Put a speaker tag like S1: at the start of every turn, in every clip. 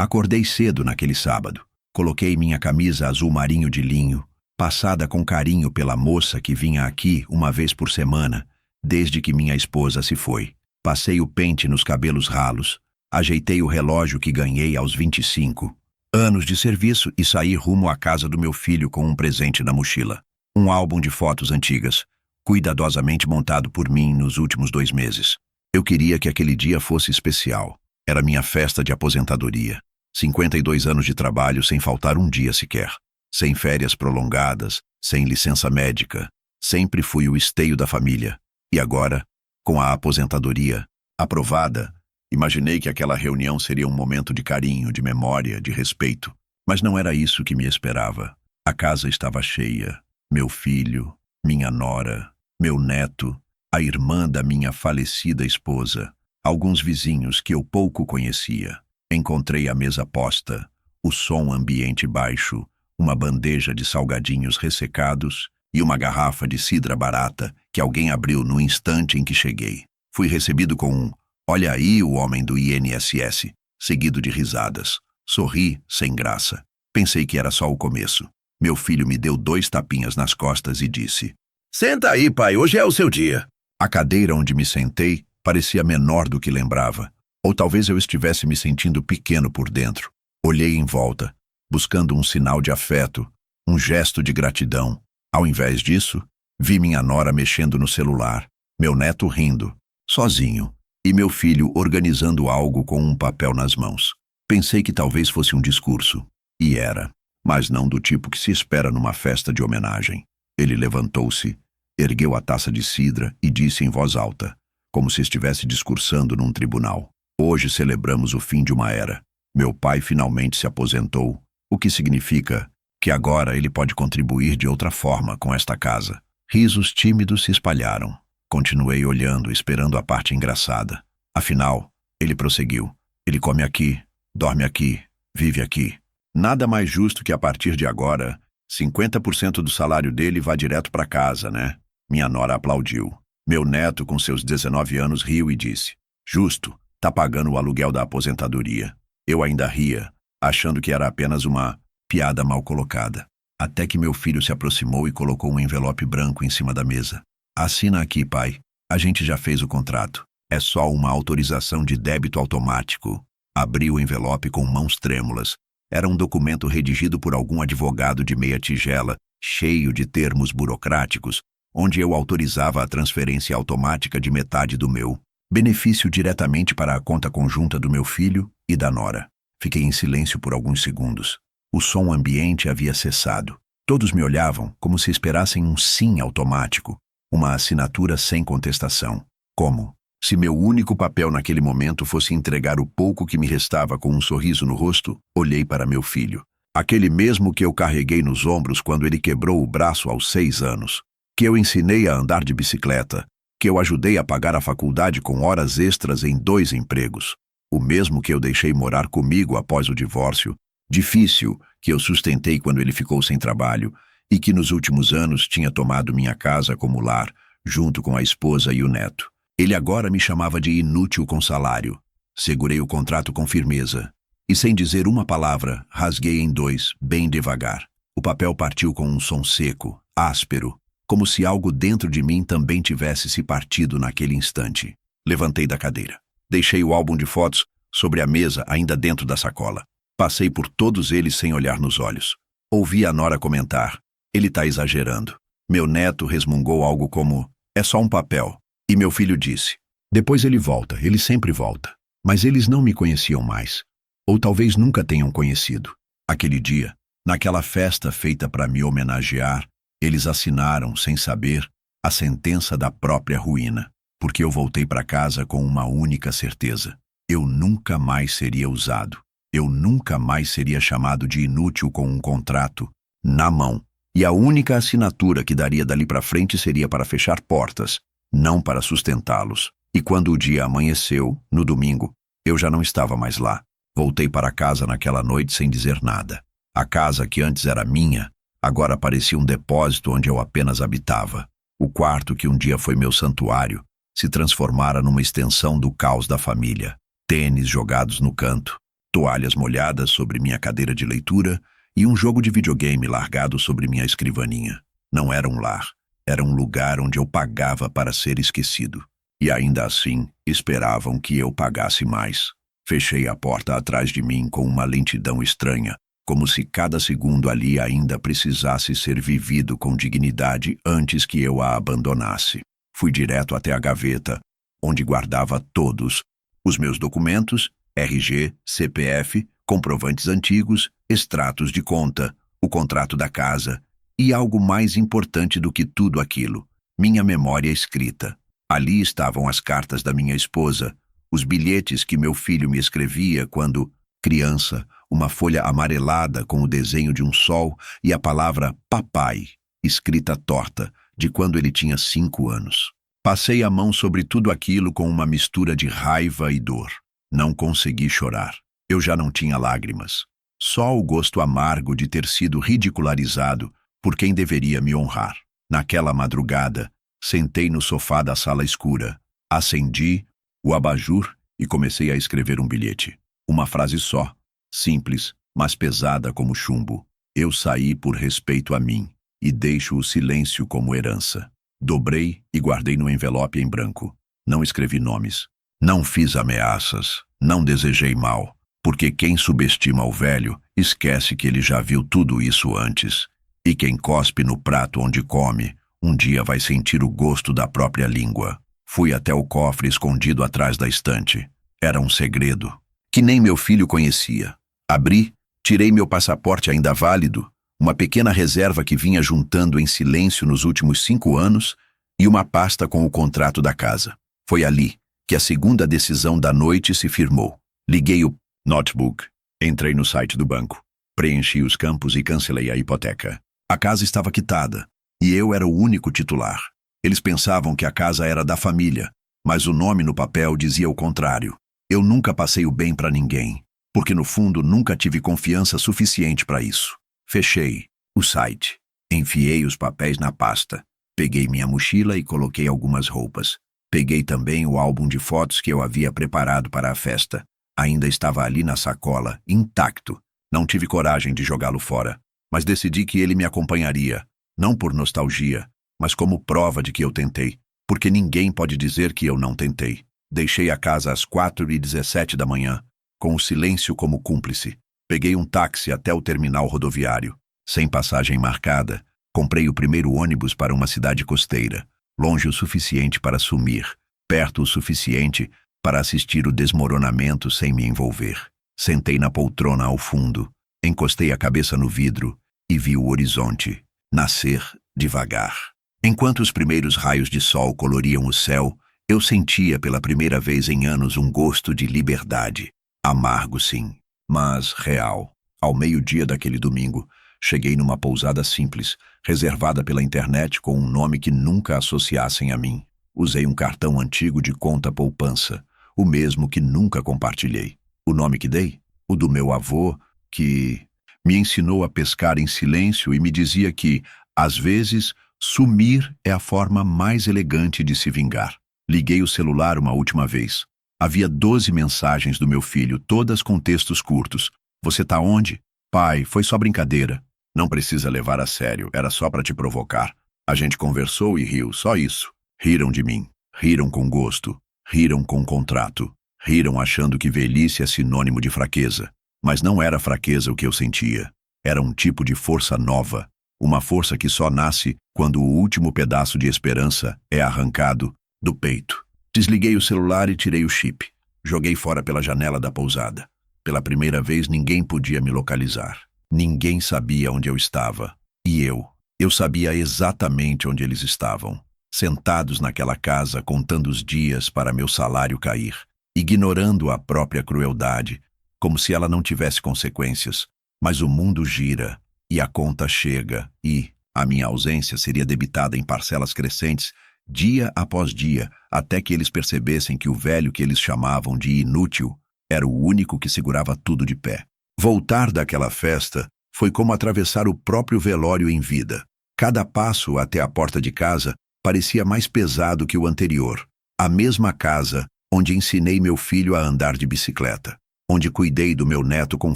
S1: Acordei cedo naquele sábado. Coloquei minha camisa azul marinho de linho, passada com carinho pela moça que vinha aqui uma vez por semana, desde que minha esposa se foi. Passei o pente nos cabelos ralos, ajeitei o relógio que ganhei aos 25 anos de serviço e saí rumo à casa do meu filho com um presente na mochila. Um álbum de fotos antigas, cuidadosamente montado por mim nos últimos 2 meses. Eu queria que aquele dia fosse especial. Era minha festa de aposentadoria. 52 anos de trabalho sem faltar um dia sequer. Sem férias prolongadas, sem licença médica. Sempre fui o esteio da família. E agora, com a aposentadoria aprovada, imaginei que aquela reunião seria um momento de carinho, de memória, de respeito. Mas não era isso que me esperava. A casa estava cheia. Meu filho, minha nora, meu neto, a irmã da minha falecida esposa, alguns vizinhos que eu pouco conhecia. Encontrei a mesa posta, o som ambiente baixo, uma bandeja de salgadinhos ressecados e uma garrafa de cidra barata que alguém abriu no instante em que cheguei. Fui recebido com um "Olha aí o homem do INSS", seguido de risadas. Sorri, sem graça. Pensei que era só o começo. Meu filho me deu 2 tapinhas nas costas e disse: "Senta aí, pai, hoje é o seu dia." A cadeira onde me sentei parecia menor do que lembrava. Ou talvez eu estivesse me sentindo pequeno por dentro. Olhei em volta, buscando um sinal de afeto, um gesto de gratidão. Ao invés disso, vi minha nora mexendo no celular, meu neto rindo, sozinho, e meu filho organizando algo com um papel nas mãos. Pensei que talvez fosse um discurso. E era, mas não do tipo que se espera numa festa de homenagem. Ele levantou-se, ergueu a taça de cidra e disse em voz alta, como se estivesse discursando num tribunal: "Hoje celebramos o fim de uma era. Meu pai finalmente se aposentou, o que significa que agora ele pode contribuir de outra forma com esta casa." Risos tímidos se espalharam. Continuei olhando, esperando a parte engraçada. Afinal, ele prosseguiu: "Ele come aqui, dorme aqui, vive aqui. Nada mais justo que a partir de agora, 50% do salário dele vá direto para casa, né?" Minha nora aplaudiu. Meu neto, com seus 19 anos, riu e disse: "Justo, tá pagando o aluguel da aposentadoria." Eu ainda ria, achando que era apenas uma piada mal colocada. Até que meu filho se aproximou e colocou um envelope branco em cima da mesa. "Assina aqui, pai. A gente já fez o contrato. É só uma autorização de débito automático." Abri o envelope com mãos trêmulas. Era um documento redigido por algum advogado de meia tigela, cheio de termos burocráticos, onde eu autorizava a transferência automática de metade do meu benefício diretamente para a conta conjunta do meu filho e da nora. Fiquei em silêncio por alguns segundos. O som ambiente havia cessado. Todos me olhavam como se esperassem um sim automático, uma assinatura sem contestação. Como se meu único papel naquele momento fosse entregar o pouco que me restava com um sorriso no rosto. Olhei para meu filho, aquele mesmo que eu carreguei nos ombros quando ele quebrou o braço aos 6 anos, que eu ensinei a andar de bicicleta, que eu ajudei a pagar a faculdade com horas extras em 2 empregos, o mesmo que eu deixei morar comigo após o divórcio difícil que eu sustentei quando ele ficou sem trabalho e que nos últimos anos tinha tomado minha casa como lar, junto com a esposa e o neto. Ele agora me chamava de inútil com salário. Segurei o contrato com firmeza e, sem dizer uma palavra, rasguei em 2, bem devagar. O papel partiu com um som seco, áspero, como se algo dentro de mim também tivesse se partido naquele instante. Levantei da cadeira. Deixei o álbum de fotos sobre a mesa, ainda dentro da sacola. Passei por todos eles sem olhar nos olhos. Ouvi a nora comentar: "Ele tá exagerando." Meu neto resmungou algo como: "É só um papel." E meu filho disse: "Depois ele volta, ele sempre volta." Mas eles não me conheciam mais. Ou talvez nunca tenham conhecido. Aquele dia, naquela festa feita para me homenagear, eles assinaram, sem saber, a sentença da própria ruína. Porque eu voltei para casa com uma única certeza: eu nunca mais seria usado. Eu nunca mais seria chamado de inútil com um contrato na mão. E a única assinatura que daria dali para frente seria para fechar portas, não para sustentá-los. E quando o dia amanheceu, no domingo, eu já não estava mais lá. Voltei para casa naquela noite sem dizer nada. A casa que antes era minha, agora parecia um depósito onde eu apenas habitava. O quarto que um dia foi meu santuário se transformara numa extensão do caos da família. Tênis jogados no canto, toalhas molhadas sobre minha cadeira de leitura e um jogo de videogame largado sobre minha escrivaninha. Não era um lar, era um lugar onde eu pagava para ser esquecido. E ainda assim, esperavam que eu pagasse mais. Fechei a porta atrás de mim com uma lentidão estranha, como se cada segundo ali ainda precisasse ser vivido com dignidade antes que eu a abandonasse. Fui direto até a gaveta, onde guardava todos os meus documentos, RG, CPF, comprovantes antigos, extratos de conta, o contrato da casa e algo mais importante do que tudo aquilo, minha memória escrita. Ali estavam as cartas da minha esposa, os bilhetes que meu filho me escrevia quando, criança, uma folha amarelada com o desenho de um sol e a palavra papai, escrita torta, de quando ele tinha 5 anos. Passei a mão sobre tudo aquilo com uma mistura de raiva e dor. Não consegui chorar. Eu já não tinha lágrimas. Só o gosto amargo de ter sido ridicularizado por quem deveria me honrar. Naquela madrugada, sentei no sofá da sala escura, acendi o abajur e comecei a escrever um bilhete. Uma frase só, simples, mas pesada como chumbo. Eu saí por respeito a mim e deixo o silêncio como herança. Dobrei e guardei no envelope em branco. Não escrevi nomes. Não fiz ameaças. Não desejei mal. Porque quem subestima o velho, esquece que ele já viu tudo isso antes. E quem cospe no prato onde come, um dia vai sentir o gosto da própria língua. Fui até o cofre escondido atrás da estante. Era um segredo, que nem meu filho conhecia. Abri, tirei meu passaporte ainda válido, uma pequena reserva que vinha juntando em silêncio nos últimos 5 anos e uma pasta com o contrato da casa. Foi ali que a segunda decisão da noite se firmou. Liguei o notebook, entrei no site do banco, preenchi os campos e cancelei a hipoteca. A casa estava quitada e eu era o único titular. Eles pensavam que a casa era da família, mas o nome no papel dizia o contrário. Eu nunca passei o bem para ninguém, porque no fundo nunca tive confiança suficiente para isso. Fechei o site, enfiei os papéis na pasta, peguei minha mochila e coloquei algumas roupas. Peguei também o álbum de fotos que eu havia preparado para a festa. Ainda estava ali na sacola, intacto. Não tive coragem de jogá-lo fora, mas decidi que ele me acompanharia, não por nostalgia, mas como prova de que eu tentei, porque ninguém pode dizer que eu não tentei. Deixei a casa às 4h17 da manhã, com o silêncio como cúmplice. Peguei um táxi até o terminal rodoviário. Sem passagem marcada, comprei o primeiro ônibus para uma cidade costeira, longe o suficiente para sumir, perto o suficiente para assistir o desmoronamento sem me envolver. Sentei na poltrona ao fundo, encostei a cabeça no vidro e vi o horizonte nascer devagar. Enquanto os primeiros raios de sol coloriam o céu, eu sentia pela primeira vez em anos um gosto de liberdade. Amargo, sim, mas real. Ao meio-dia daquele domingo, cheguei numa pousada simples, reservada pela internet com um nome que nunca associassem a mim. Usei um cartão antigo de conta poupança, o mesmo que nunca compartilhei. O nome que dei? O do meu avô, que me ensinou a pescar em silêncio e me dizia que, às vezes, sumir é a forma mais elegante de se vingar. Liguei o celular uma última vez. Havia 12 mensagens do meu filho, todas com textos curtos. Você tá onde? Pai, foi só brincadeira. Não precisa levar a sério, era só para te provocar. A gente conversou e riu, só isso. Riram de mim. Riram com gosto. Riram com contrato. Riram achando que velhice é sinônimo de fraqueza. Mas não era fraqueza o que eu sentia. Era um tipo de força nova. Uma força que só nasce quando o último pedaço de esperança é arrancado do peito. Desliguei o celular e tirei o chip. Joguei fora pela janela da pousada. Pela primeira vez ninguém podia me localizar. Ninguém sabia onde eu estava. E eu sabia exatamente onde eles estavam. Sentados naquela casa contando os dias para meu salário cair. Ignorando a própria crueldade, como se ela não tivesse consequências. Mas o mundo gira, e a conta chega, e a minha ausência seria debitada em parcelas crescentes, dia após dia, até que eles percebessem que o velho que eles chamavam de inútil era o único que segurava tudo de pé. Voltar daquela festa foi como atravessar o próprio velório em vida. Cada passo até a porta de casa parecia mais pesado que o anterior. A mesma casa onde ensinei meu filho a andar de bicicleta. onde cuidei do meu neto com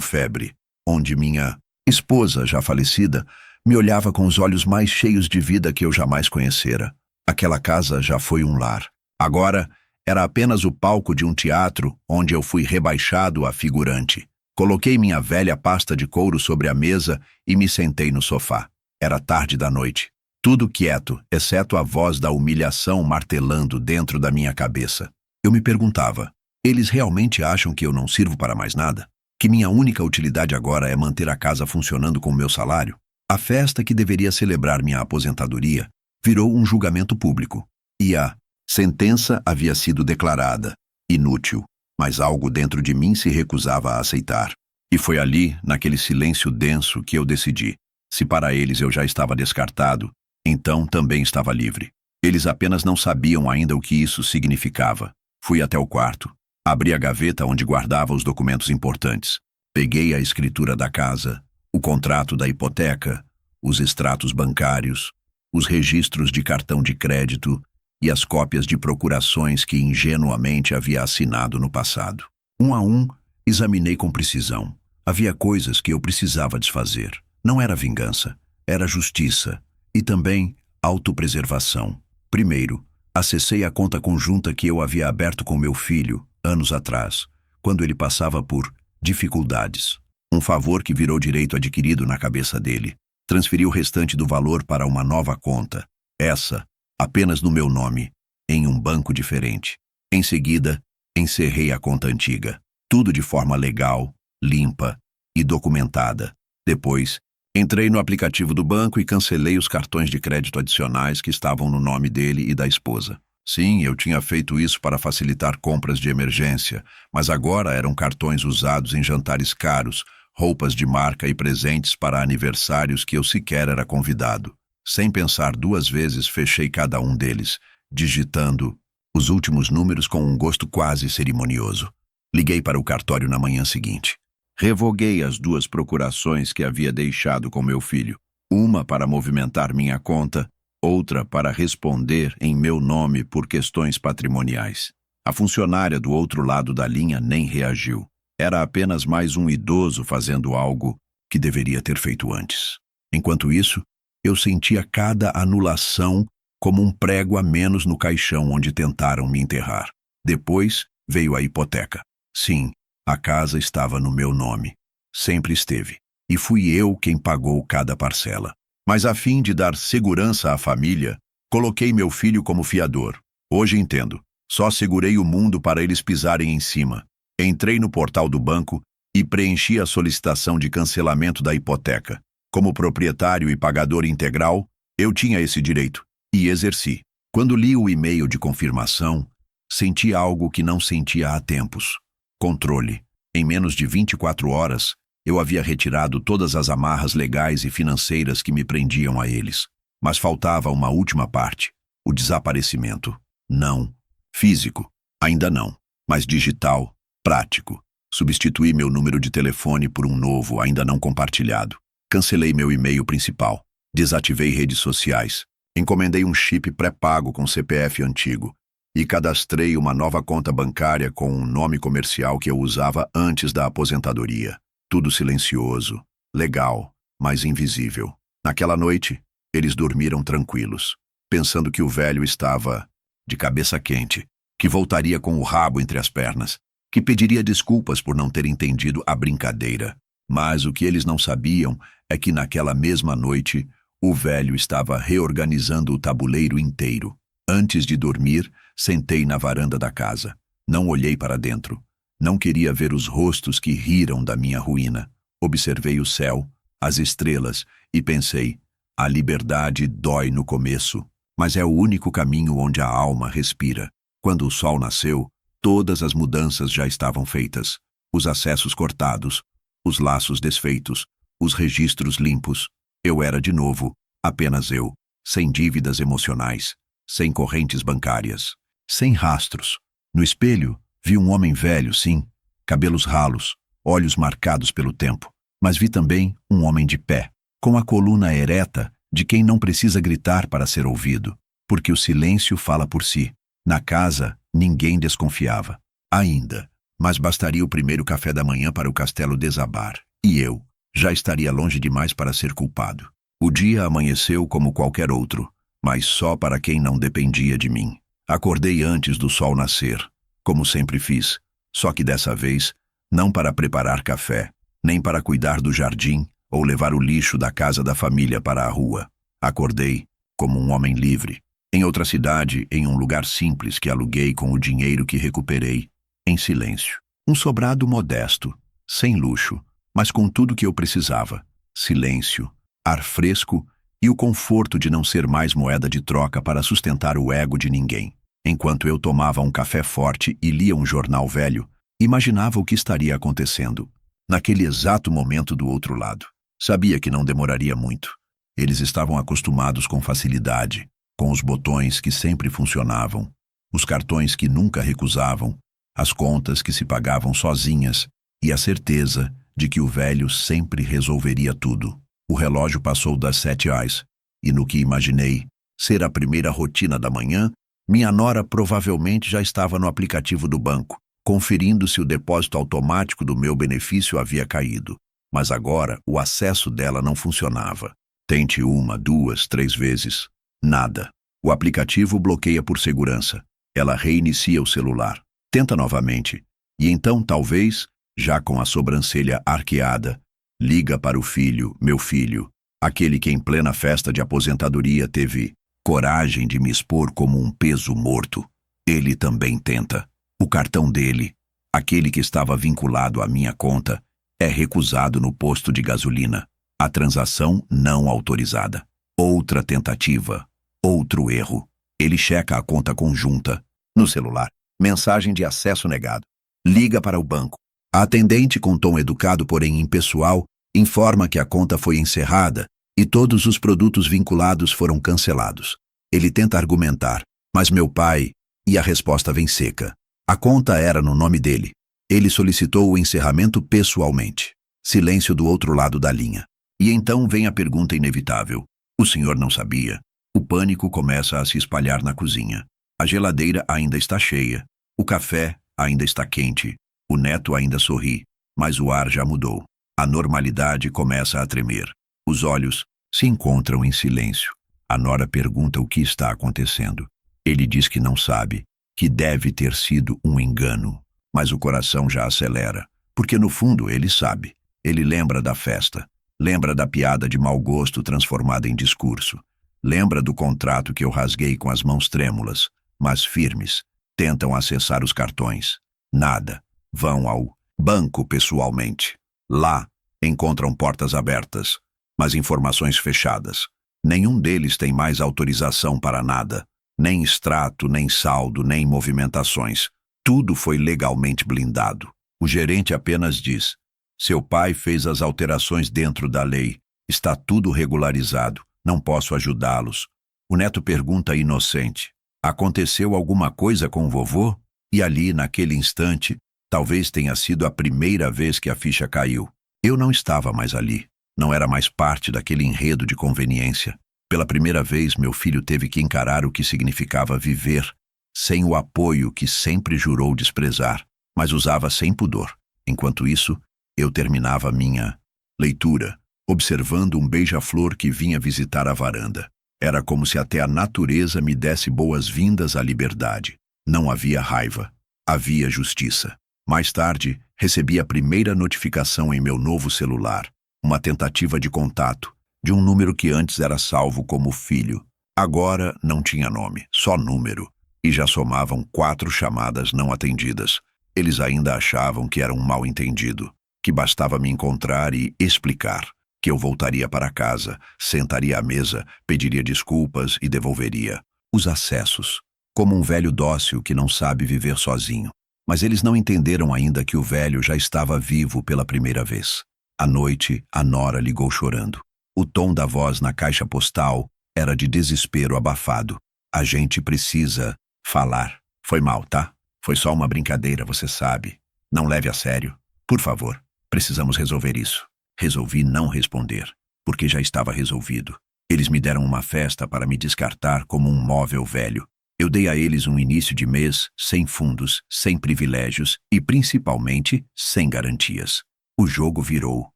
S1: febre, onde minha esposa, já falecida, me olhava com os olhos mais cheios de vida que eu jamais conhecera. Aquela casa já foi um lar. Agora, era apenas o palco de um teatro onde eu fui rebaixado a figurante. Coloquei minha velha pasta de couro sobre a mesa e me sentei no sofá. Era tarde da noite. Tudo quieto, exceto a voz da humilhação martelando dentro da minha cabeça. Eu me perguntava, eles realmente acham que eu não sirvo para mais nada? Que minha única utilidade agora é manter a casa funcionando com o meu salário? A festa que deveria celebrar minha aposentadoria virou um julgamento público. E a sentença havia sido declarada inútil, mas algo dentro de mim se recusava a aceitar. E foi ali, naquele silêncio denso, que eu decidi. Se para eles eu já estava descartado, então também estava livre. Eles apenas não sabiam ainda o que isso significava. Fui até o quarto. Abri a gaveta onde guardava os documentos importantes. Peguei a escritura da casa, o contrato da hipoteca, os extratos bancários, os registros de cartão de crédito e as cópias de procurações que ingenuamente havia assinado no passado. Um a um, examinei com precisão. Havia coisas que eu precisava desfazer. Não era vingança, era justiça e também autopreservação. Primeiro, acessei a conta conjunta que eu havia aberto com meu filho, anos atrás, quando ele passava por dificuldades. Um favor que virou direito adquirido na cabeça dele. Transferi o restante do valor para uma nova conta, essa, apenas no meu nome, em um banco diferente. Em seguida, encerrei a conta antiga, tudo de forma legal, limpa e documentada. Depois, entrei no aplicativo do banco e cancelei os cartões de crédito adicionais que estavam no nome dele e da esposa. Sim, eu tinha feito isso para facilitar compras de emergência, mas agora eram cartões usados em jantares caros, roupas de marca e presentes para aniversários que eu sequer era convidado. Sem pensar duas vezes, fechei cada um deles, digitando os últimos números com um gosto quase cerimonioso. Liguei para o cartório na manhã seguinte. Revoguei as 2 procurações que havia deixado com meu filho. Uma para movimentar minha conta, outra para responder em meu nome por questões patrimoniais. A funcionária do outro lado da linha nem reagiu. Era apenas mais um idoso fazendo algo que deveria ter feito antes. Enquanto isso, eu sentia cada anulação como um prego a menos no caixão onde tentaram me enterrar. Depois veio a hipoteca. Sim, a casa estava no meu nome. Sempre esteve. E fui eu quem pagou cada parcela. Mas a fim de dar segurança à família, coloquei meu filho como fiador. Hoje entendo. Só segurei o mundo para eles pisarem em cima. Entrei no portal do banco e preenchi a solicitação de cancelamento da hipoteca. Como proprietário e pagador integral, eu tinha esse direito e exerci. Quando li o e-mail de confirmação, senti algo que não sentia há tempos. Controle. Em menos de 24 horas, eu havia retirado todas as amarras legais e financeiras que me prendiam a eles. Mas faltava uma última parte, o desaparecimento. Não. Físico. Ainda não. Mas digital. Prático. Substituí meu número de telefone por um novo, ainda não compartilhado. Cancelei meu e-mail principal. Desativei redes sociais. Encomendei um chip pré-pago com CPF antigo. E cadastrei uma nova conta bancária com um nome comercial que eu usava antes da aposentadoria. Tudo silencioso, legal, mas invisível. Naquela noite, eles dormiram tranquilos, pensando que o velho estava de cabeça quente, que voltaria com o rabo entre as pernas, que pediria desculpas por não ter entendido a brincadeira. Mas o que eles não sabiam é que naquela mesma noite, o velho estava reorganizando o tabuleiro inteiro. Antes de dormir, sentei na varanda da casa. Não olhei para dentro. Não queria ver os rostos que riram da minha ruína. Observei o céu, as estrelas, e pensei, a liberdade dói no começo, mas é o único caminho onde a alma respira. Quando o sol nasceu, todas as mudanças já estavam feitas. Os acessos cortados, os laços desfeitos, os registros limpos. Eu era de novo, apenas eu, sem dívidas emocionais, sem correntes bancárias, sem rastros. No espelho, vi um homem velho, sim, cabelos ralos, olhos marcados pelo tempo. Mas vi também um homem de pé, com a coluna ereta de quem não precisa gritar para ser ouvido, porque o silêncio fala por si. Na casa, ninguém desconfiava. Ainda. Mas bastaria o primeiro café da manhã para o castelo desabar, e eu já estaria longe demais para ser culpado. O dia amanheceu como qualquer outro, mas só para quem não dependia de mim. Acordei antes do sol nascer, como sempre fiz, só que dessa vez, não para preparar café, nem para cuidar do jardim ou levar o lixo da casa da família para a rua. Acordei como um homem livre, em outra cidade, em um lugar simples que aluguei com o dinheiro que recuperei, em silêncio. Um sobrado modesto, sem luxo, mas com tudo que eu precisava: silêncio, ar fresco e o conforto de não ser mais moeda de troca para sustentar o ego de ninguém. Enquanto eu tomava um café forte e lia um jornal velho, imaginava o que estaria acontecendo naquele exato momento do outro lado. Sabia que não demoraria muito. Eles estavam acostumados com facilidade, com os botões que sempre funcionavam, os cartões que nunca recusavam, as contas que se pagavam sozinhas e a certeza de que o velho sempre resolveria tudo. O relógio passou das 7 horas, e no que imaginei ser a primeira rotina da manhã, minha nora provavelmente já estava no aplicativo do banco, conferindo se o depósito automático do meu benefício havia caído. Mas agora o acesso dela não funcionava. Tente 1, 2, 3 vezes. Nada. O aplicativo bloqueia por segurança. Ela reinicia o celular. Tenta novamente. E então, talvez, já com a sobrancelha arqueada, liga para o filho, meu filho, aquele que em plena festa de aposentadoria teve coragem de me expor como um peso morto. Ele também tenta. O cartão dele, aquele que estava vinculado à minha conta, é recusado no posto de gasolina. A transação não autorizada. Outra tentativa. Outro erro. Ele checa a conta conjunta. No celular, mensagem de acesso negado. Liga para o banco. A atendente, com tom educado porém impessoal, informa que a conta foi encerrada e todos os produtos vinculados foram cancelados. Ele tenta argumentar, mas meu pai... E a resposta vem seca. A conta era no nome dele. Ele solicitou o encerramento pessoalmente. Silêncio do outro lado da linha. E então vem a pergunta inevitável. O senhor não sabia? O pânico começa a se espalhar na cozinha. A geladeira ainda está cheia. O café ainda está quente. O neto ainda sorri, mas o ar já mudou. A normalidade começa a tremer. Os olhos se encontram em silêncio. A nora pergunta o que está acontecendo. Ele diz que não sabe, que deve ter sido um engano. Mas o coração já acelera, porque no fundo ele sabe. Ele lembra da festa, lembra da piada de mau gosto transformada em discurso, lembra do contrato que eu rasguei com as mãos trêmulas, mas firmes. Tentam acessar os cartões. Nada. Vão ao banco pessoalmente. Lá, encontram portas abertas, mas informações fechadas. Nenhum deles tem mais autorização para nada. Nem extrato, nem saldo, nem movimentações. Tudo foi legalmente blindado. O gerente apenas diz: seu pai fez as alterações dentro da lei. Está tudo regularizado. Não posso ajudá-los. O neto pergunta inocente: aconteceu alguma coisa com o vovô? E ali, naquele instante, talvez tenha sido a primeira vez que a ficha caiu. Eu não estava mais ali. Não era mais parte daquele enredo de conveniência. Pela primeira vez, meu filho teve que encarar o que significava viver sem o apoio que sempre jurou desprezar, mas usava sem pudor. Enquanto isso, eu terminava minha leitura, observando um beija-flor que vinha visitar a varanda. Era como se até a natureza me desse boas-vindas à liberdade. Não havia raiva, havia justiça. Mais tarde, recebi a primeira notificação em meu novo celular, uma tentativa de contato, de um número que antes era salvo como filho. Agora não tinha nome, só número, e já somavam 4 chamadas não atendidas. Eles ainda achavam que era um mal-entendido, que bastava me encontrar e explicar, que eu voltaria para casa, sentaria à mesa, pediria desculpas e devolveria os acessos, como um velho dócil que não sabe viver sozinho. Mas eles não entenderam ainda que o velho já estava vivo pela primeira vez. À noite, a nora ligou chorando. O tom da voz na caixa postal era de desespero abafado. A gente precisa falar. Foi mal, tá? Foi só uma brincadeira, você sabe. Não leve a sério. Por favor, precisamos resolver isso. Resolvi não responder, porque já estava resolvido. Eles me deram uma festa para me descartar como um móvel velho. Eu dei a eles um início de mês sem fundos, sem privilégios e, principalmente, sem garantias. O jogo virou,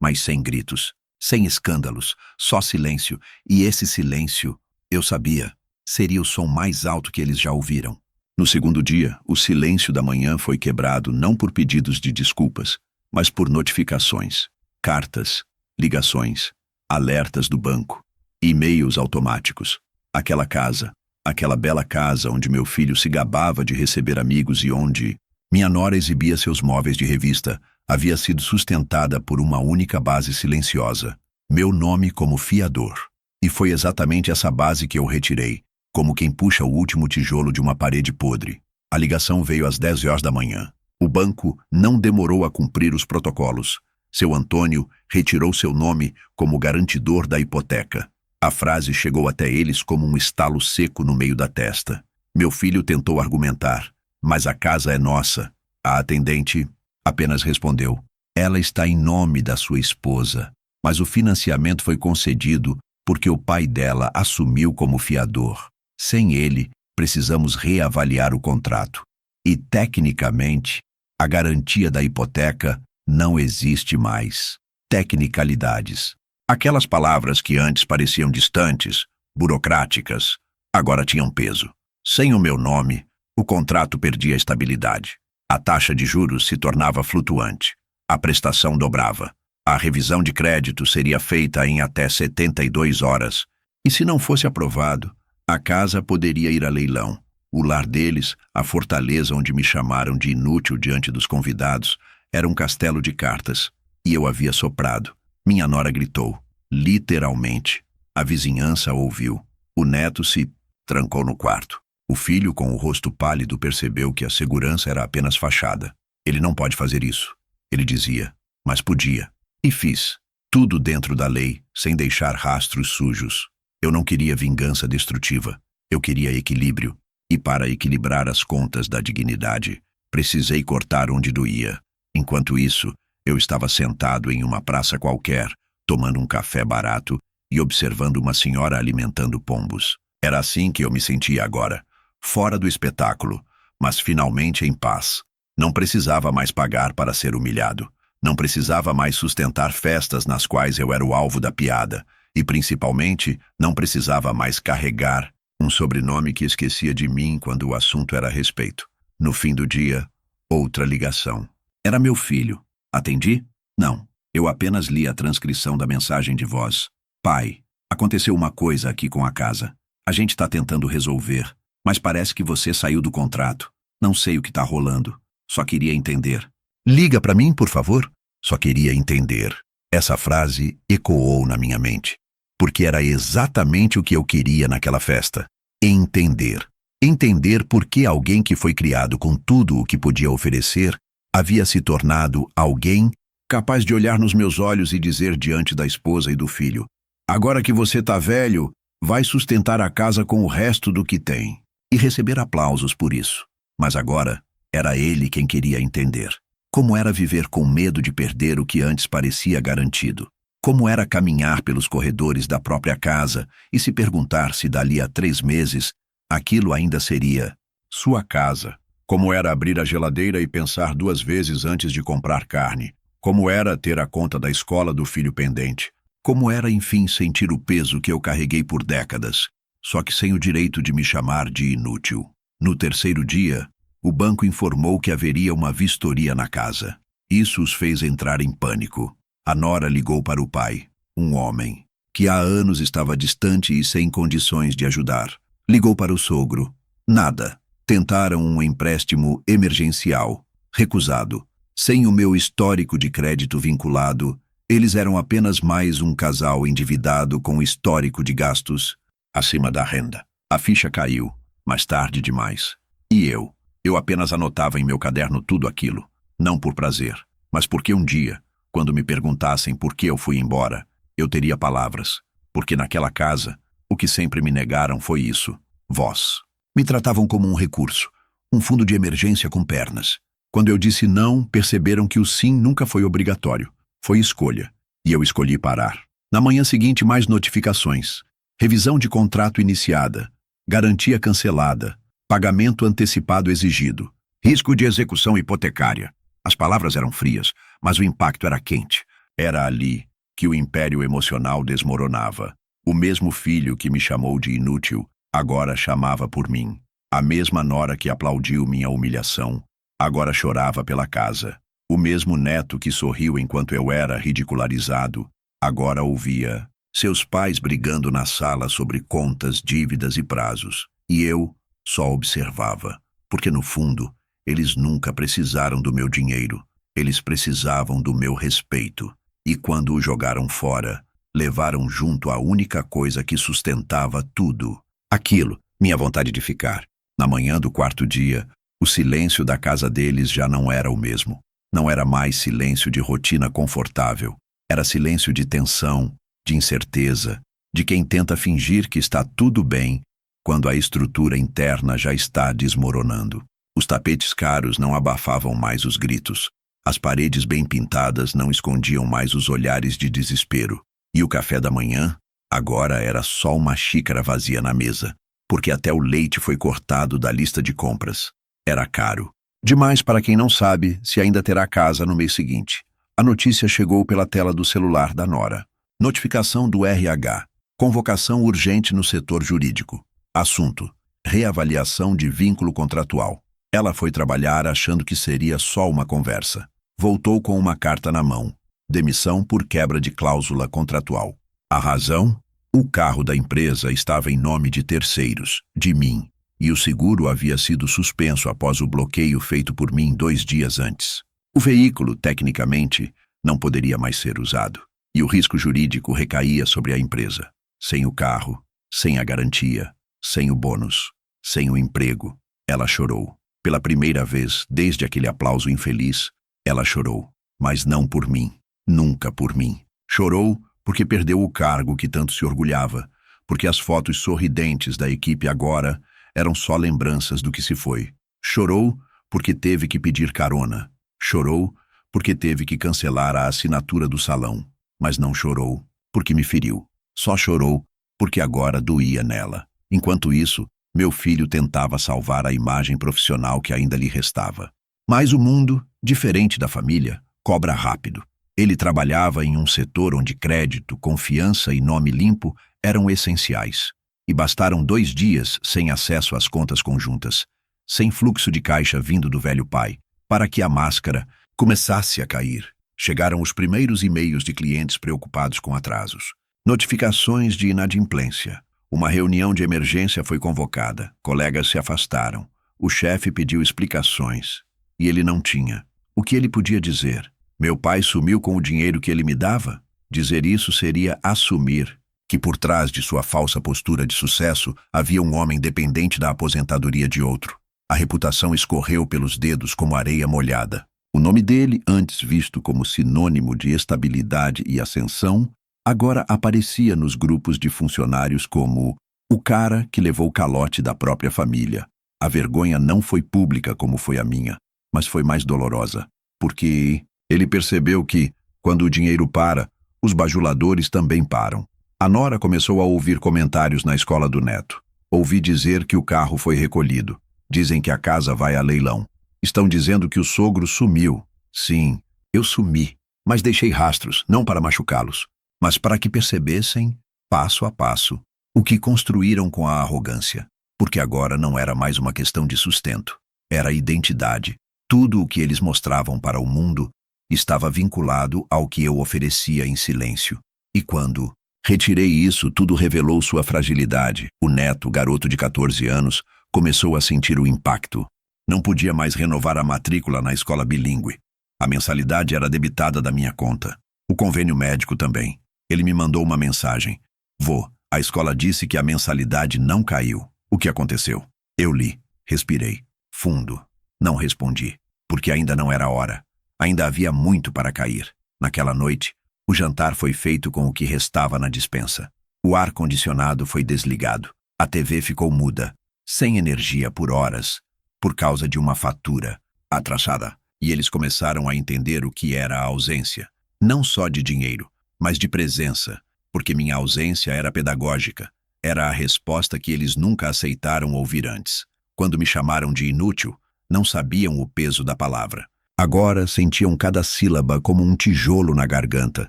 S1: mas sem gritos, sem escândalos, só silêncio, e esse silêncio, eu sabia, seria o som mais alto que eles já ouviram. No segundo dia, o silêncio da manhã foi quebrado não por pedidos de desculpas, mas por notificações, cartas, ligações, alertas do banco, e-mails automáticos. Aquela bela casa onde meu filho se gabava de receber amigos e onde minha nora exibia seus móveis de revista, havia sido sustentada por uma única base silenciosa, meu nome como fiador. E foi exatamente essa base que eu retirei, como quem puxa o último tijolo de uma parede podre. A ligação veio às 10 horas da manhã. O banco não demorou a cumprir os protocolos. Seu Antônio retirou seu nome como garantidor da hipoteca. A frase chegou até eles como um estalo seco no meio da testa. Meu filho tentou argumentar, mas a casa é nossa. A atendente apenas respondeu, ela está em nome da sua esposa, mas o financiamento foi concedido porque o pai dela assumiu como fiador. Sem ele, precisamos reavaliar o contrato. E, tecnicamente, a garantia da hipoteca não existe mais. Tecnicalidades. Aquelas palavras que antes pareciam distantes, burocráticas, agora tinham peso. Sem o meu nome, o contrato perdia estabilidade. A taxa de juros se tornava flutuante. A prestação dobrava. A revisão de crédito seria feita em até 72 horas. E se não fosse aprovado, a casa poderia ir a leilão. O lar deles, a fortaleza onde me chamaram de inútil diante dos convidados, era um castelo de cartas. E eu havia soprado. Minha nora gritou. Literalmente. A vizinhança ouviu. O neto se trancou no quarto. O filho, com o rosto pálido, percebeu que a segurança era apenas fachada. Ele não pode fazer isso, ele dizia, mas podia. E fiz. Tudo dentro da lei, sem deixar rastros sujos. Eu não queria vingança destrutiva. Eu queria equilíbrio. E para equilibrar as contas da dignidade, precisei cortar onde doía. Enquanto isso, eu estava sentado em uma praça qualquer, tomando um café barato e observando uma senhora alimentando pombos. Era assim que eu me sentia agora. Fora do espetáculo, mas finalmente em paz. Não precisava mais pagar para ser humilhado. Não precisava mais sustentar festas nas quais eu era o alvo da piada. E, principalmente, não precisava mais carregar um sobrenome que esquecia de mim quando o assunto era respeito. No fim do dia, outra ligação. Era meu filho. Atendi? Não. Eu apenas li a transcrição da mensagem de voz. Pai, aconteceu uma coisa aqui com a casa. A gente está tentando resolver. Mas parece que você saiu do contrato. Não sei o que está rolando. Só queria entender. Liga para mim, por favor. Só queria entender. Essa frase ecoou na minha mente. Porque era exatamente o que eu queria naquela festa. Entender. Entender por que alguém que foi criado com tudo o que podia oferecer havia se tornado alguém capaz de olhar nos meus olhos e dizer diante da esposa e do filho: agora que você está velho, vai sustentar a casa com o resto do que tem. E receber aplausos por isso. Mas agora, era ele quem queria entender. Como era viver com medo de perder o que antes parecia garantido. Como era caminhar pelos corredores da própria casa e se perguntar se dali a 3 meses, aquilo ainda seria sua casa. Como era abrir a geladeira e pensar 2 vezes antes de comprar carne. Como era ter a conta da escola do filho pendente. Como era, enfim, sentir o peso que eu carreguei por décadas. Só que sem o direito de me chamar de inútil. No 3º dia, o banco informou que haveria uma vistoria na casa. Isso os fez entrar em pânico. A nora ligou para o pai, um homem, que há anos estava distante e sem condições de ajudar. Ligou para o sogro. Nada. Tentaram um empréstimo emergencial. Recusado. Sem o meu histórico de crédito vinculado, eles eram apenas mais um casal endividado com histórico de gastos acima da renda. A ficha caiu, mas tarde demais. E eu apenas anotava em meu caderno tudo aquilo, não por prazer, mas porque um dia, quando me perguntassem por que eu fui embora, eu teria palavras, porque naquela casa, o que sempre me negaram foi isso, voz. Me tratavam como um recurso, um fundo de emergência com pernas. Quando eu disse não, perceberam que o sim nunca foi obrigatório, foi escolha, e eu escolhi parar. Na manhã seguinte, mais notificações. Revisão de contrato iniciada. Garantia cancelada. Pagamento antecipado exigido. Risco de execução hipotecária. As palavras eram frias, mas o impacto era quente. Era ali que o império emocional desmoronava. O mesmo filho que me chamou de inútil, agora chamava por mim. A mesma nora que aplaudiu minha humilhação, agora chorava pela casa. O mesmo neto que sorriu enquanto eu era ridicularizado, agora ouvia seus pais brigando na sala sobre contas, dívidas e prazos. E eu só observava, porque no fundo, eles nunca precisaram do meu dinheiro. Eles precisavam do meu respeito. E quando o jogaram fora, levaram junto a única coisa que sustentava tudo. Aquilo, minha vontade de ficar. Na manhã do quarto dia, o silêncio da casa deles já não era o mesmo. Não era mais silêncio de rotina confortável. Era silêncio de tensão, de incerteza, de quem tenta fingir que está tudo bem quando a estrutura interna já está desmoronando. Os tapetes caros não abafavam mais os gritos. As paredes bem pintadas não escondiam mais os olhares de desespero. E o café da manhã, agora era só uma xícara vazia na mesa, porque até o leite foi cortado da lista de compras. Era caro. Demais para quem não sabe se ainda terá casa no mês seguinte. A notícia chegou pela tela do celular da nora. Notificação do RH. Convocação urgente no setor jurídico. Assunto: reavaliação de vínculo contratual. Ela foi trabalhar achando que seria só uma conversa. Voltou com uma carta na mão. Demissão por quebra de cláusula contratual. A razão? O carro da empresa estava em nome de terceiros, de mim, e o seguro havia sido suspenso após o bloqueio feito por mim 2 dias antes. O veículo, tecnicamente, não poderia mais ser usado, e o risco jurídico recaía sobre a empresa. Sem o carro, sem a garantia, sem o bônus, sem o emprego, ela chorou. Pela primeira vez, desde aquele aplauso infeliz, ela chorou. Mas não por mim. Nunca por mim. Chorou porque perdeu o cargo que tanto se orgulhava, porque as fotos sorridentes da equipe agora eram só lembranças do que se foi. Chorou porque teve que pedir carona. Chorou porque teve que cancelar a assinatura do salão. Mas não chorou porque me feriu. Só chorou porque agora doía nela. Enquanto isso, meu filho tentava salvar a imagem profissional que ainda lhe restava. Mas o mundo, diferente da família, cobra rápido. Ele trabalhava em um setor onde crédito, confiança e nome limpo eram essenciais. E bastaram 2 dias sem acesso às contas conjuntas, sem fluxo de caixa vindo do velho pai, para que a máscara começasse a cair. Chegaram os primeiros e-mails de clientes preocupados com atrasos. Notificações de inadimplência. Uma reunião de emergência foi convocada. Colegas se afastaram. O chefe pediu explicações. E ele não tinha. O que ele podia dizer? Meu pai sumiu com o dinheiro que ele me dava? Dizer isso seria assumir que por trás de sua falsa postura de sucesso havia um homem dependente da aposentadoria de outro. A reputação escorreu pelos dedos como areia molhada. O nome dele, antes visto como sinônimo de estabilidade e ascensão, agora aparecia nos grupos de funcionários como o cara que levou o calote da própria família. A vergonha não foi pública como foi a minha, mas foi mais dolorosa, porque ele percebeu que, quando o dinheiro para, os bajuladores também param. A nora começou a ouvir comentários na escola do neto. Ouvi dizer que o carro foi recolhido. Dizem que a casa vai a leilão. Estão dizendo que o sogro sumiu. Sim, eu sumi, mas deixei rastros, não para machucá-los, mas para que percebessem, passo a passo, o que construíram com a arrogância. Porque agora não era mais uma questão de sustento. Era identidade. Tudo o que eles mostravam para o mundo estava vinculado ao que eu oferecia em silêncio. E quando retirei isso, tudo revelou sua fragilidade. O neto, garoto de 14 anos, começou a sentir o impacto. Não podia mais renovar a matrícula na escola bilíngue. A mensalidade era debitada da minha conta. O convênio médico também. Ele me mandou uma mensagem. Vô, a escola disse que a mensalidade não caiu. O que aconteceu? Eu li, respirei, fundo. Não respondi, porque ainda não era hora. Ainda havia muito para cair. Naquela noite, o jantar foi feito com o que restava na despensa. O ar-condicionado foi desligado. A TV ficou muda, sem energia por horas, por causa de uma fatura atrasada. E eles começaram a entender o que era a ausência. Não só de dinheiro, mas de presença, porque minha ausência era pedagógica. Era a resposta que eles nunca aceitaram ouvir antes. Quando me chamaram de inútil, não sabiam o peso da palavra. Agora sentiam cada sílaba como um tijolo na garganta.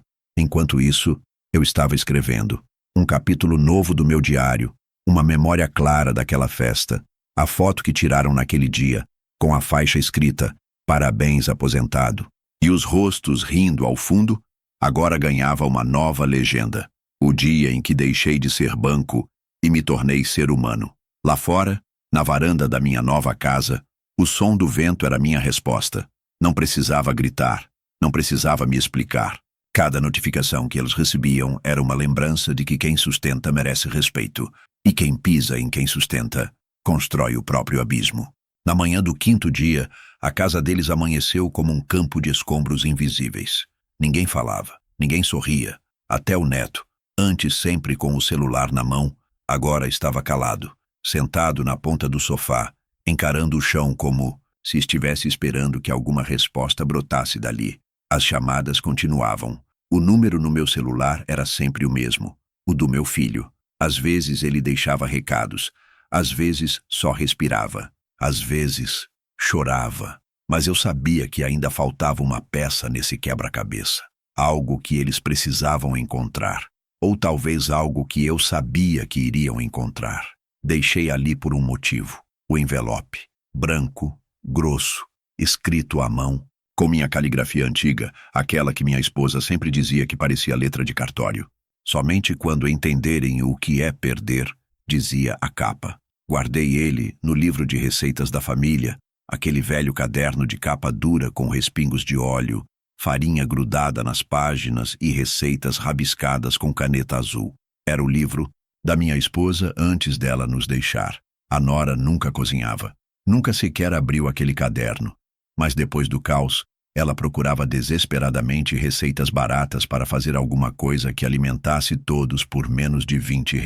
S1: Enquanto isso, eu estava escrevendo um capítulo novo do meu diário, uma memória clara daquela festa, a foto que tiraram naquele dia, com a faixa escrita "Parabéns, aposentado", e os rostos rindo ao fundo, agora ganhava uma nova legenda: o dia em que deixei de ser banco e me tornei ser humano. Lá fora, na varanda da minha nova casa, o som do vento era minha resposta. Não precisava gritar, não precisava me explicar. Cada notificação que eles recebiam era uma lembrança de que quem sustenta merece respeito, e quem pisa em quem sustenta constrói o próprio abismo. Na manhã do 5º dia, a casa deles amanheceu como um campo de escombros invisíveis. Ninguém falava, ninguém sorria. Até o neto, antes sempre com o celular na mão, agora estava calado, sentado na ponta do sofá, encarando o chão como se estivesse esperando que alguma resposta brotasse dali. As chamadas continuavam. O número no meu celular era sempre o mesmo, o do meu filho. Às vezes ele deixava recados, às vezes só respirava, às vezes chorava. Mas eu sabia que ainda faltava uma peça nesse quebra-cabeça. Algo que eles precisavam encontrar. Ou talvez algo que eu sabia que iriam encontrar. Deixei ali por um motivo. O envelope, branco, grosso, escrito à mão, com minha caligrafia antiga, aquela que minha esposa sempre dizia que parecia letra de cartório. Somente quando entenderem o que é perder, dizia a capa. Guardei ele no livro de receitas da família, aquele velho caderno de capa dura com respingos de óleo, farinha grudada nas páginas e receitas rabiscadas com caneta azul. Era o livro da minha esposa antes dela nos deixar. A nora nunca cozinhava, nunca sequer abriu aquele caderno, mas depois do caos, ela procurava desesperadamente receitas baratas para fazer alguma coisa que alimentasse todos por menos de R$ 20.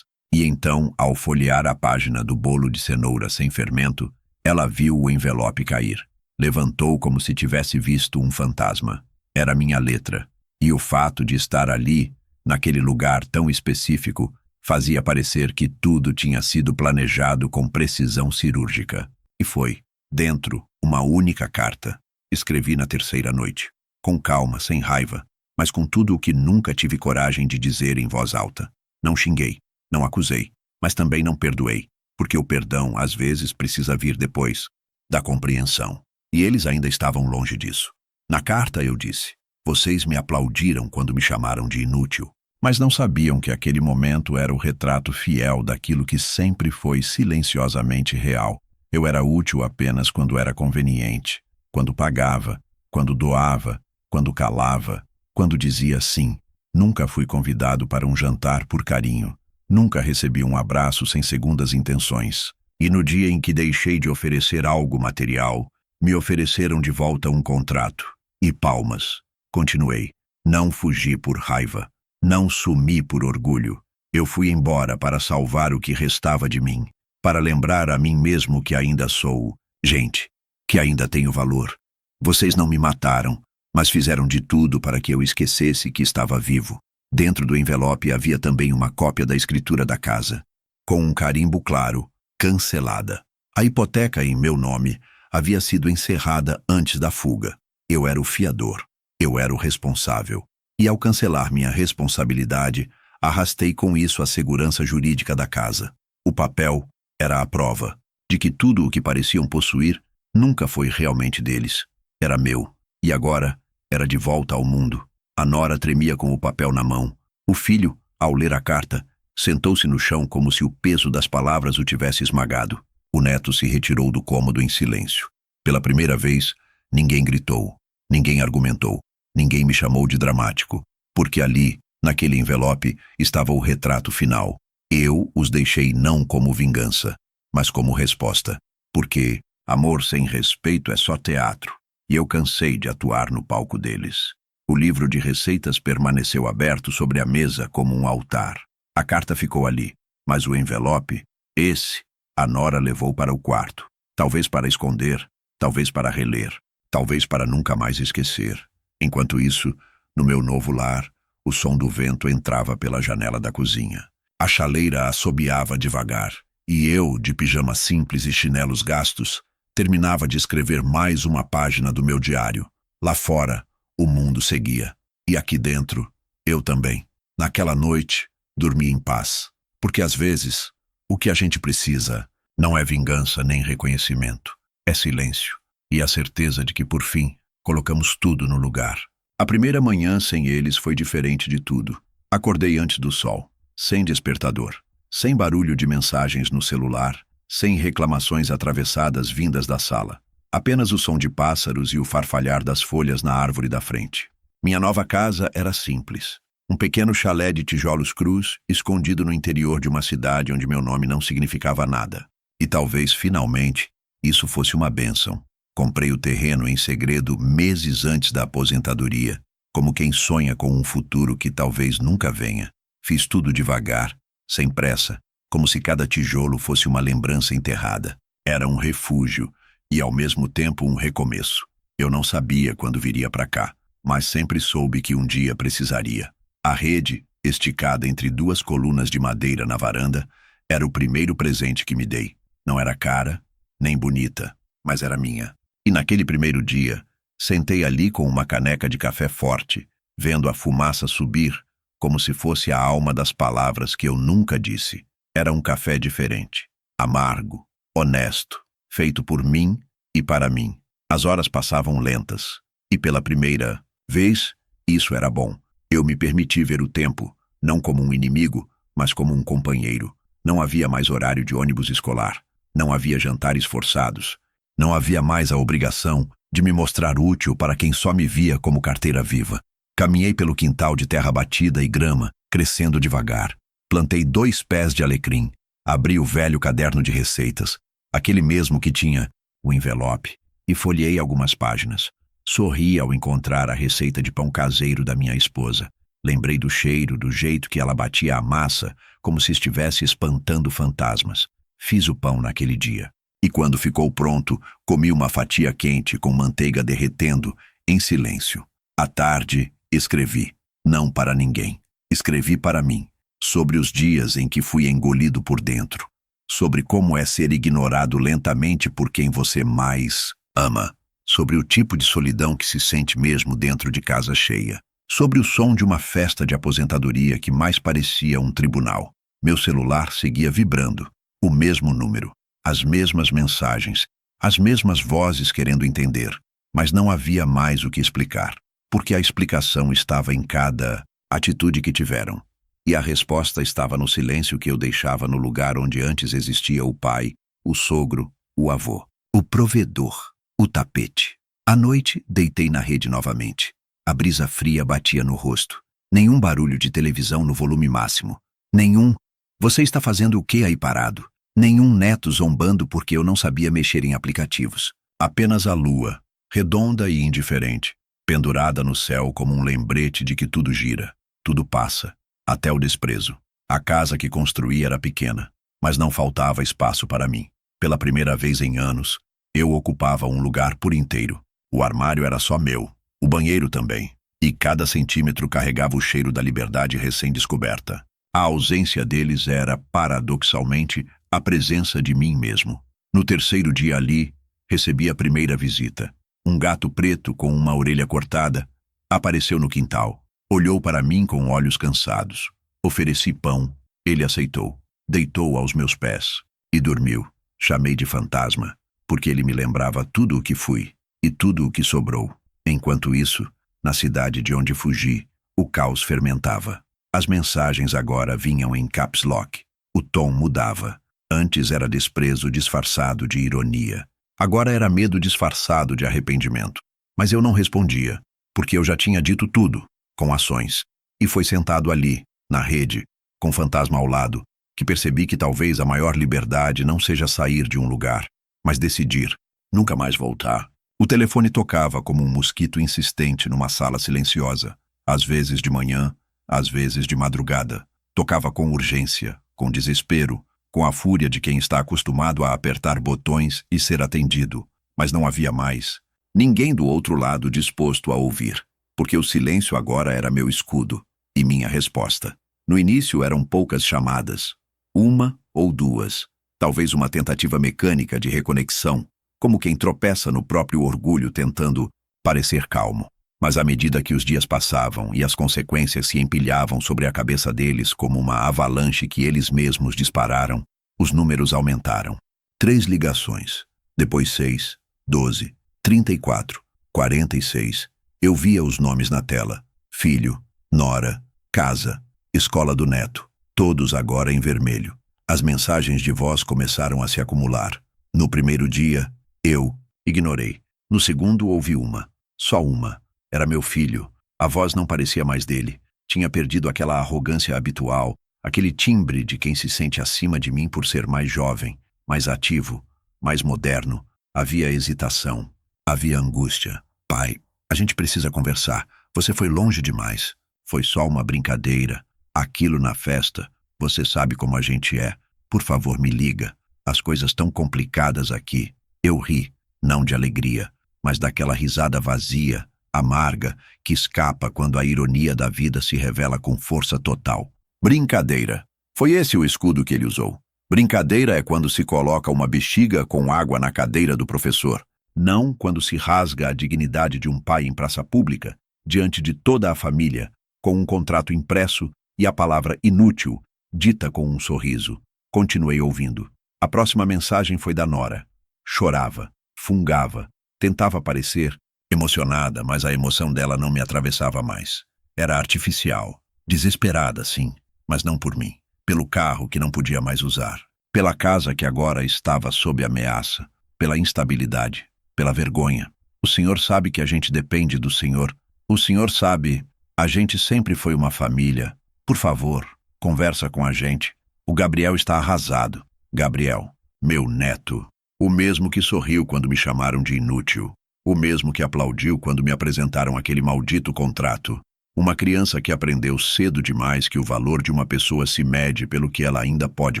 S1: E então, ao folhear a página do bolo de cenoura sem fermento, ela viu o envelope cair. Levantou como se tivesse visto um fantasma. Era minha letra, e o fato de estar ali, naquele lugar tão específico, fazia parecer que tudo tinha sido planejado com precisão cirúrgica. E foi, dentro, uma única carta. Escrevi na 3ª noite, com calma, sem raiva, mas com tudo o que nunca tive coragem de dizer em voz alta. Não xinguei, não acusei, mas também não perdoei, porque o perdão às vezes precisa vir depois da compreensão. E eles ainda estavam longe disso. Na carta eu disse: vocês me aplaudiram quando me chamaram de inútil, mas não sabiam que aquele momento era o retrato fiel daquilo que sempre foi silenciosamente real. Eu era útil apenas quando era conveniente, quando pagava, quando doava, quando calava, quando dizia sim. Nunca fui convidado para um jantar por carinho. Nunca recebi um abraço sem segundas intenções. E no dia em que deixei de oferecer algo material, me ofereceram de volta um contrato. E palmas. Continuei. Não fugi por raiva. Não sumi por orgulho. Eu fui embora para salvar o que restava de mim, para lembrar a mim mesmo que ainda sou gente, que ainda tenho valor. Vocês não me mataram, mas fizeram de tudo para que eu esquecesse que estava vivo. Dentro do envelope havia também uma cópia da escritura da casa, com um carimbo claro, cancelada. A hipoteca em meu nome havia sido encerrada antes da fuga. Eu era o fiador, eu era o responsável. E ao cancelar minha responsabilidade, arrastei com isso a segurança jurídica da casa. O papel era a prova de que tudo o que pareciam possuir nunca foi realmente deles. Era meu, e agora era de volta ao mundo. A nora tremia com o papel na mão. O filho, ao ler a carta, sentou-se no chão como se o peso das palavras o tivesse esmagado. O neto se retirou do cômodo em silêncio. Pela primeira vez, ninguém gritou, ninguém argumentou, ninguém me chamou de dramático, porque ali, naquele envelope, estava o retrato final. Eu os deixei não como vingança, mas como resposta, porque amor sem respeito é só teatro, e eu cansei de atuar no palco deles. O livro de receitas permaneceu aberto sobre a mesa como um altar. A carta ficou ali, mas o envelope, esse, a nora levou para o quarto. Talvez para esconder, talvez para reler, talvez para nunca mais esquecer. Enquanto isso, no meu novo lar, o som do vento entrava pela janela da cozinha. A chaleira assobiava devagar, E eu, de pijama simples e chinelos gastos, terminava de escrever mais uma página do meu diário. Lá fora, o mundo seguia. E aqui dentro, eu também. Naquela noite, dormi em paz. Porque às vezes, o que a gente precisa não é vingança nem reconhecimento. É silêncio. E a certeza de que, por fim, colocamos tudo no lugar. A primeira manhã sem eles foi diferente de tudo. Acordei antes do sol, sem despertador, sem barulho de mensagens no celular, sem reclamações atravessadas vindas da sala. Apenas o som de pássaros e o farfalhar das folhas na árvore da frente. Minha nova casa era simples. Um pequeno chalé de tijolos crus, escondido no interior de uma cidade onde meu nome não significava nada. E talvez, finalmente, isso fosse uma bênção. Comprei o terreno em segredo meses antes da aposentadoria, como quem sonha com um futuro que talvez nunca venha. Fiz tudo devagar, sem pressa, como se cada tijolo fosse uma lembrança enterrada. Era um refúgio e, ao mesmo tempo, um recomeço. Eu não sabia quando viria para cá, mas sempre soube que um dia precisaria. A rede, esticada entre duas colunas de madeira na varanda, era o primeiro presente que me dei. Não era cara, nem bonita, mas era minha. E naquele primeiro dia, sentei ali com uma caneca de café forte, vendo a fumaça subir, como se fosse a alma das palavras que eu nunca disse. Era um café diferente, amargo, honesto, feito por mim e para mim. As horas passavam lentas, e pela primeira vez, isso era bom. Eu me permiti ver o tempo, não como um inimigo, mas como um companheiro. Não havia mais horário de ônibus escolar, não havia jantares forçados, não havia mais a obrigação de me mostrar útil para quem só me via como carteira viva. Caminhei pelo quintal de terra batida e grama, crescendo devagar. Plantei 2 pés de alecrim, abri o velho caderno de receitas, aquele mesmo que tinha o envelope, e folheei algumas páginas. Sorri ao encontrar a receita de pão caseiro da minha esposa. Lembrei do cheiro, do jeito que ela batia a massa, como se estivesse espantando fantasmas. Fiz o pão naquele dia. E quando ficou pronto, comi uma fatia quente com manteiga derretendo, em silêncio. À tarde, escrevi. Não para ninguém. Escrevi para mim. Sobre os dias em que fui engolido por dentro. Sobre como é ser ignorado lentamente por quem você mais ama. Sobre o tipo de solidão que se sente mesmo dentro de casa cheia. Sobre o som de uma festa de aposentadoria que mais parecia um tribunal. Meu celular seguia vibrando. O mesmo número. As mesmas mensagens. As mesmas vozes querendo entender. Mas não havia mais o que explicar. Porque a explicação estava em cada atitude que tiveram. E a resposta estava no silêncio que eu deixava no lugar onde antes existia o pai, o sogro, o avô. O provedor. O tapete. À noite, deitei na rede novamente. A brisa fria batia no rosto. Nenhum barulho de televisão no volume máximo. Nenhum "Você está fazendo o que aí parado?" Nenhum neto zombando porque eu não sabia mexer em aplicativos. Apenas a lua, redonda e indiferente, pendurada no céu como um lembrete de que tudo gira, tudo passa, até o desprezo. A casa que construí era pequena, mas não faltava espaço para mim. Pela primeira vez em anos, eu ocupava um lugar por inteiro. O armário era só meu, o banheiro também, e cada centímetro carregava o cheiro da liberdade recém-descoberta. A ausência deles era, paradoxalmente, a presença de mim mesmo. No terceiro dia ali, recebi a primeira visita. Um gato preto com uma orelha cortada apareceu no quintal. Olhou para mim com olhos cansados. Ofereci pão. Ele aceitou. Deitou aos meus pés. E dormiu. Chamei de fantasma, porque ele me lembrava tudo o que fui e tudo o que sobrou. Enquanto isso, na cidade de onde fugi, o caos fermentava. As mensagens agora vinham em caps lock. O tom mudava. Antes era desprezo disfarçado de ironia. Agora era medo disfarçado de arrependimento. Mas eu não respondia, porque eu já tinha dito tudo, com ações. E foi sentado ali, na rede, com o fantasma ao lado, que percebi que talvez a maior liberdade não seja sair de um lugar, mas decidir, nunca mais voltar. O telefone tocava como um mosquito insistente numa sala silenciosa, às vezes de manhã, às vezes de madrugada. Tocava com urgência, com desespero, com a fúria de quem está acostumado a apertar botões e ser atendido. Mas não havia mais ninguém do outro lado disposto a ouvir, porque o silêncio agora era meu escudo e minha resposta. No início eram poucas chamadas, 1 ou 2, Talvez uma tentativa mecânica de reconexão, como quem tropeça no próprio orgulho tentando parecer calmo. Mas à medida que os dias passavam e as consequências se empilhavam sobre a cabeça deles como uma avalanche que eles mesmos dispararam, os números aumentaram. 3 ligações, depois 6, 12, 34, 46. Eu via os nomes na tela: filho, nora, casa, escola do neto, todos agora em vermelho. As mensagens de voz começaram a se acumular. No primeiro dia, eu ignorei. No segundo, ouvi uma. Só uma. Era meu filho. A voz não parecia mais dele. Tinha perdido aquela arrogância habitual, aquele timbre de quem se sente acima de mim por ser mais jovem, mais ativo, mais moderno. Havia hesitação. Havia angústia. Pai, a gente precisa conversar. Você foi longe demais. Foi só uma brincadeira. Aquilo na festa. Você sabe como a gente é. Por favor, me liga. As coisas tão complicadas aqui. Eu ri, não de alegria, mas daquela risada vazia, amarga, que escapa quando a ironia da vida se revela com força total. Brincadeira. Foi esse o escudo que ele usou. Brincadeira é quando se coloca uma bexiga com água na cadeira do professor. Não quando se rasga a dignidade de um pai em praça pública, diante de toda a família, com um contrato impresso e a palavra inútil, dita com um sorriso. Continuei ouvindo. A próxima mensagem foi da nora. Chorava, fungava, tentava parecer emocionada, mas a emoção dela não me atravessava mais. Era artificial, desesperada, sim, mas não por mim. Pelo carro que não podia mais usar, pela casa que agora estava sob ameaça, pela instabilidade, pela vergonha. O senhor sabe que a gente depende do senhor. O senhor sabe, a gente sempre foi uma família. Por favor, conversa com a gente. O Gabriel está arrasado. Gabriel, meu neto. O mesmo que sorriu quando me chamaram de inútil. O mesmo que aplaudiu quando me apresentaram aquele maldito contrato. Uma criança que aprendeu cedo demais que o valor de uma pessoa se mede pelo que ela ainda pode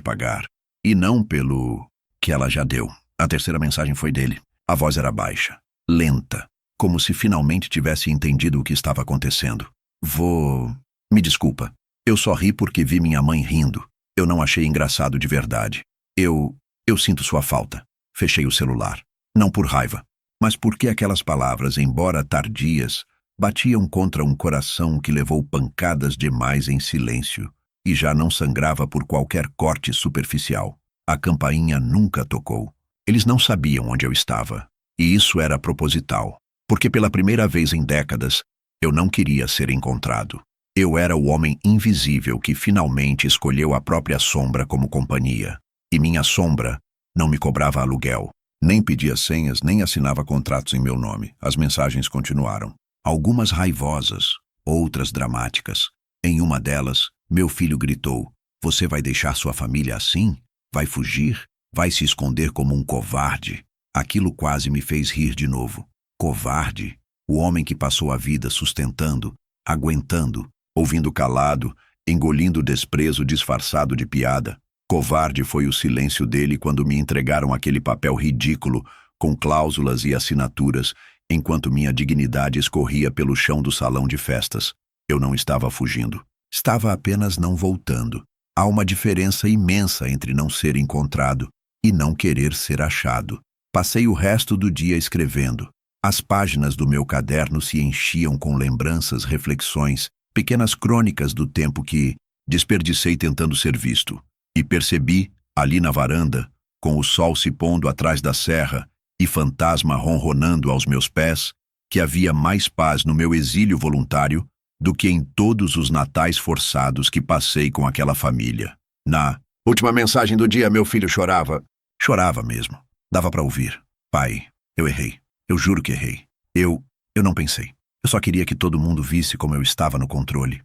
S1: pagar, e não pelo que ela já deu. A terceira mensagem foi dele. A voz era baixa, lenta, como se finalmente tivesse entendido o que estava acontecendo. Me desculpa. Eu só ri porque vi minha mãe rindo. Eu não achei engraçado de verdade. Eu sinto sua falta. Fechei o celular. Não por raiva, mas porque aquelas palavras, embora tardias, batiam contra um coração que levou pancadas demais em silêncio e já não sangrava por qualquer corte superficial. A campainha nunca tocou. Eles não sabiam onde eu estava. E isso era proposital, porque pela primeira vez em décadas, eu não queria ser encontrado. Eu era o homem invisível que finalmente escolheu a própria sombra como companhia. E minha sombra não me cobrava aluguel, nem pedia senhas, nem assinava contratos em meu nome. As mensagens continuaram. Algumas raivosas, outras dramáticas. Em uma delas, meu filho gritou: "Você vai deixar sua família assim? Vai fugir? Vai se esconder como um covarde?" Aquilo quase me fez rir de novo. Covarde? O homem que passou a vida sustentando, aguentando, ouvindo calado, engolindo o desprezo disfarçado de piada. Covarde foi o silêncio dele quando me entregaram aquele papel ridículo, com cláusulas e assinaturas, enquanto minha dignidade escorria pelo chão do salão de festas. Eu não estava fugindo. Estava apenas não voltando. Há uma diferença imensa entre não ser encontrado e não querer ser achado. Passei o resto do dia escrevendo. As páginas do meu caderno se enchiam com lembranças, reflexões, pequenas crônicas do tempo que desperdicei tentando ser visto. E percebi, ali na varanda, com o sol se pondo atrás da serra e fantasma ronronando aos meus pés, que havia mais paz no meu exílio voluntário do que em todos os natais forçados que passei com aquela família. Na última mensagem do dia, meu filho chorava. Chorava mesmo. Dava para ouvir. Pai, eu errei. Eu juro que errei. Eu não pensei. Eu só queria que todo mundo visse como eu estava no controle.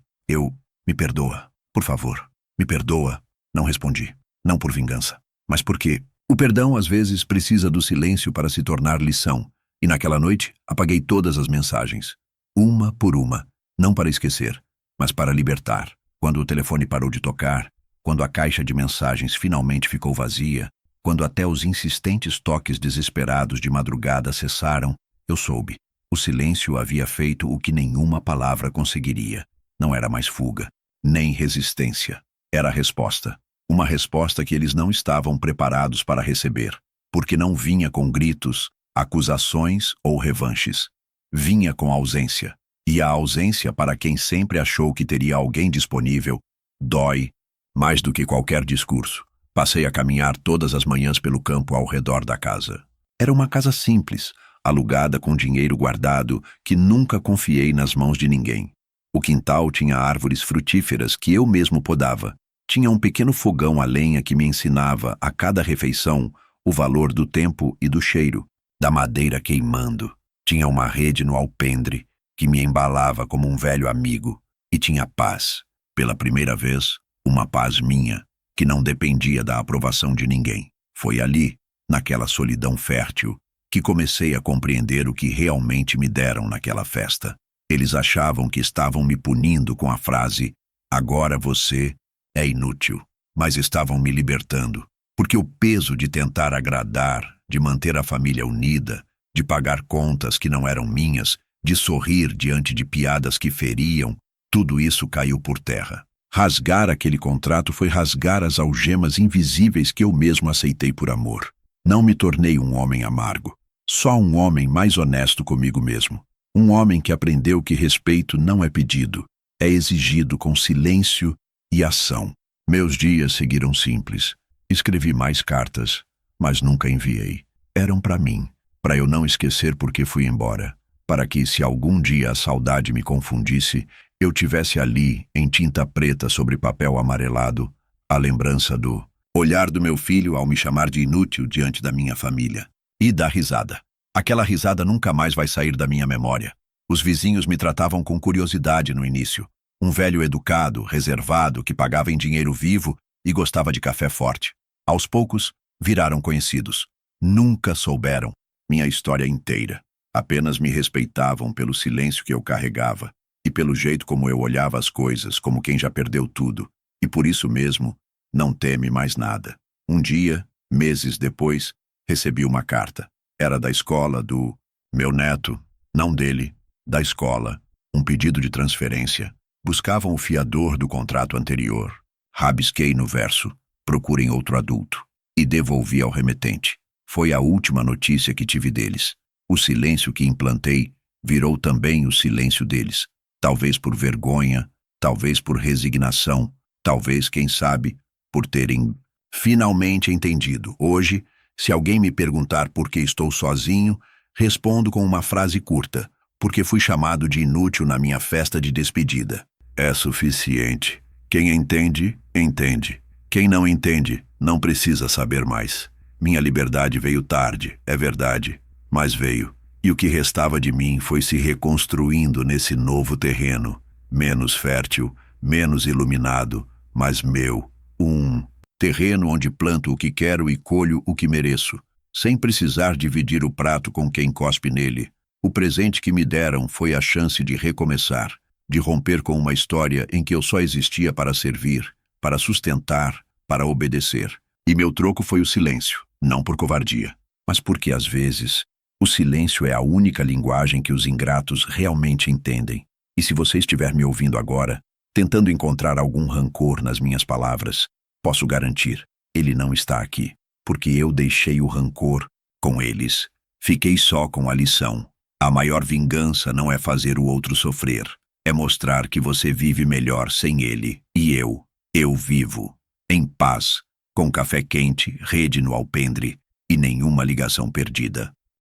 S1: Me perdoa. Por favor. Me perdoa. Não respondi. Não por vingança. Mas porque o perdão às vezes precisa do silêncio para se tornar lição. E naquela noite, apaguei todas as mensagens. Uma por uma. Não para esquecer, mas para libertar. Quando o telefone parou de tocar, quando a caixa de mensagens finalmente ficou vazia, quando até os insistentes toques desesperados de madrugada cessaram, eu soube. O silêncio havia feito o que nenhuma palavra conseguiria. Não era mais fuga, nem resistência. Era a resposta. Uma resposta que eles não estavam preparados para receber, porque não vinha com gritos, acusações ou revanches. Vinha com ausência. E a ausência, para quem sempre achou que teria alguém disponível, dói mais do que qualquer discurso. Passei a caminhar todas as manhãs pelo campo ao redor da casa. Era uma casa simples, alugada com dinheiro guardado, que nunca confiei nas mãos de ninguém. O quintal tinha árvores frutíferas que eu mesmo podava. Tinha um pequeno fogão a lenha que me ensinava, a cada refeição, o valor do tempo e do cheiro, da madeira queimando. Tinha uma rede no alpendre, que me embalava como um velho amigo. E tinha paz. Pela primeira vez, uma paz minha, que não dependia da aprovação de ninguém. Foi ali, naquela solidão fértil, que comecei a compreender o que realmente me deram naquela festa. Eles achavam que estavam me punindo com a frase "agora você é inútil", mas estavam me libertando, porque o peso de tentar agradar, de manter a família unida, de pagar contas que não eram minhas, de sorrir diante de piadas que feriam, tudo isso caiu por terra. Rasgar aquele contrato foi rasgar as algemas invisíveis que eu mesmo aceitei por amor. Não me tornei um homem amargo, só um homem mais honesto comigo mesmo. Um homem que aprendeu que respeito não é pedido, é exigido com silêncio e ação. Meus dias seguiram simples. Escrevi mais cartas, mas nunca enviei. Eram para mim, para eu não esquecer porque fui embora, para que, se algum dia a saudade me confundisse, eu tivesse ali, em tinta preta sobre papel amarelado, a lembrança do olhar do meu filho ao me chamar de inútil diante da minha família. E da risada. Aquela risada nunca mais vai sair da minha memória. Os vizinhos me tratavam com curiosidade no início. Um velho educado, reservado, que pagava em dinheiro vivo e gostava de café forte. Aos poucos, viraram conhecidos. Nunca souberam minha história inteira. Apenas me respeitavam pelo silêncio que eu carregava e pelo jeito como eu olhava as coisas, como quem já perdeu tudo. E por isso mesmo, não teme mais nada. Um dia, meses depois, recebi uma carta. Era da escola do meu neto, não dele, da escola. Um pedido de transferência. Buscavam o fiador do contrato anterior. Rabisquei no verso, procurem outro adulto. E devolvi ao remetente. Foi a última notícia que tive deles. O silêncio que implantei virou também o silêncio deles. Talvez por vergonha, talvez por resignação, talvez, quem sabe, por terem finalmente entendido. Hoje, se alguém me perguntar por que estou sozinho, respondo com uma frase curta: porque fui chamado de inútil na minha festa de despedida. É suficiente. Quem entende, entende. Quem não entende, não precisa saber mais. Minha liberdade veio tarde, é verdade, mas veio. E o que restava de mim foi se reconstruindo nesse novo terreno, menos fértil, menos iluminado, mas meu. Um terreno onde planto o que quero e colho o que mereço, sem precisar dividir o prato com quem cospe nele. O presente que me deram foi a chance de recomeçar, de romper com uma história em que eu só existia para servir, para sustentar, para obedecer. E meu troco foi o silêncio, não por covardia, mas porque, às vezes, o silêncio é a única linguagem que os ingratos realmente entendem. E se você estiver me ouvindo agora, tentando encontrar algum rancor nas minhas palavras, posso garantir, ele não está aqui, porque eu deixei o rancor com eles. Fiquei só com a lição. A maior vingança não é fazer o outro sofrer, é mostrar que você vive melhor sem ele. E eu vivo, em paz, com café quente, rede no alpendre e nenhuma ligação perdida.